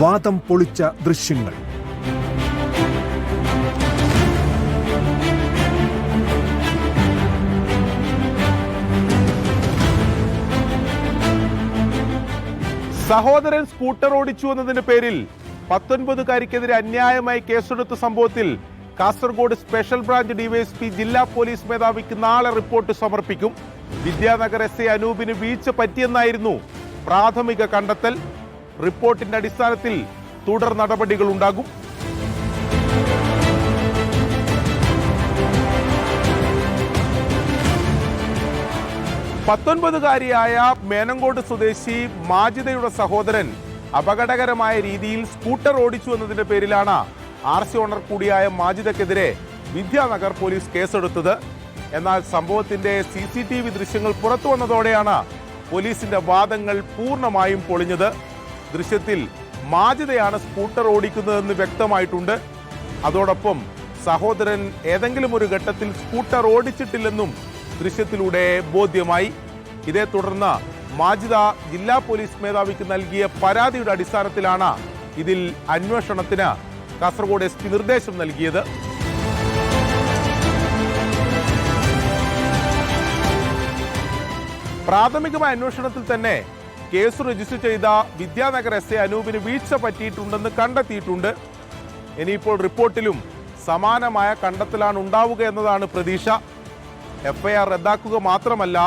വാദം പൊളിച്ച ദൃശ്യങ്ങൾ. സഹോദരൻ സ്കൂട്ടർ ഓടിച്ചു എന്നതിന്റെ പേരിൽ 19-കാരിക്കെതിരെ അന്യായമായി കേസെടുത്ത സംഭവത്തിൽ കാസർഗോഡ് സ്പെഷ്യൽ ബ്രാഞ്ച് ഡിവൈഎസ്പി ജില്ലാ പോലീസ് മേധാവിക്ക് നാളെ റിപ്പോർട്ട് സമർപ്പിക്കും. വിദ്യാനഗർ എസ്ഐ അനൂപിന് വീഴ്ച പറ്റിയെന്നായിരുന്നു പ്രാഥമിക കണ്ടെത്തൽ. റിപ്പോർട്ടിന്റെ അടിസ്ഥാനത്തിൽ തുടർ നടപടികൾ ഉണ്ടാകും. പത്തൊൻപതുകാരിയായ മേനങ്കോട് സ്വദേശി മാജിദയുടെ സഹോദരൻ അപകടകരമായ രീതിയിൽ സ്കൂട്ടർ ഓടിച്ചു എന്നതിന്റെ പേരിലാണ് RC ഓണർ കൂടിയായ മാജിദക്കെതിരെ വിദ്യാനഗർ പോലീസ് കേസെടുത്തത്. എന്നാൽ സംഭവത്തിന്റെ CCTV ദൃശ്യങ്ങൾ പുറത്തു വന്നതോടെയാണ് പോലീസിന്റെ വാദങ്ങൾ പൂർണ്ണമായും പൊളിഞ്ഞത്. ദൃശ്യത്തിൽ മാജിദയാണ് സ്കൂട്ടർ ഓടിക്കുന്നതെന്ന് വ്യക്തമായിട്ടുണ്ട്. അതോടൊപ്പം സഹോദരൻ ഏതെങ്കിലും ഒരു ഘട്ടത്തിൽ സ്കൂട്ടർ ഓടിച്ചിട്ടില്ലെന്നും ദൃശ്യത്തിലൂടെ ബോധ്യമായി. ഇതേ തുടർന്ന് മാജിദ ജില്ലാ പോലീസ് മേധാവിക്ക് നൽകിയ പരാതിയുടെ അടിസ്ഥാനത്തിലാണ് ഇതിൽ അന്വേഷണത്തിന് കാസർഗോഡ് SP നിർദ്ദേശം നൽകിയത്. പ്രാഥമികമായ അന്വേഷണത്തിൽ തന്നെ കേസ് രജിസ്റ്റർ ചെയ്ത വിദ്യാനഗർ SI അനൂപിന് വീഴ്ച പറ്റിയിട്ടുണ്ടെന്ന് കണ്ടെത്തിയിട്ടുണ്ട്. ഇനിയിപ്പോൾ റിപ്പോർട്ടിലും സമാനമായ കണ്ടെത്തലാണ് ഉണ്ടാവുക എന്നതാണ് പ്രതീക്ഷ. FIR റദ്ദാക്കുക മാത്രമല്ല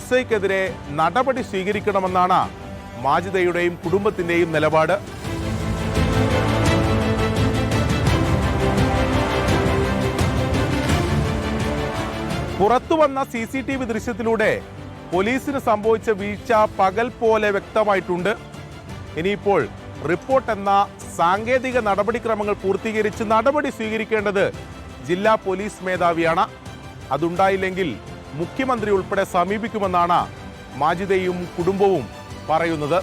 SIക്കെതിരെ നടപടി സ്വീകരിക്കണമെന്നാണ് മാജിദയുടെയും കുടുംബത്തിന്റെയും നിലപാട്. പുറത്തുവന്ന CCTV ദൃശ്യത്തിലൂടെ പോലീസിന് സംഭവിച്ച വീഴ്ച പകൽ പോലെ വ്യക്തമായിട്ടുണ്ട്. ഇനിയിപ്പോൾ റിപ്പോർട്ട് എന്ന സാങ്കേതിക നടപടിക്രമങ്ങൾ പൂർത്തീകരിച്ച് നടപടി സ്വീകരിക്കേണ്ടത് ജില്ലാ പോലീസ് മേധാവിയാണ്. അതുണ്ടായില്ലെങ്കിൽ മുഖ്യമന്ത്രി ഉൾപ്പെടെ സമീപിക്കുമെന്നാണ് മാജിദയും കുടുംബവും പറയുന്നത്.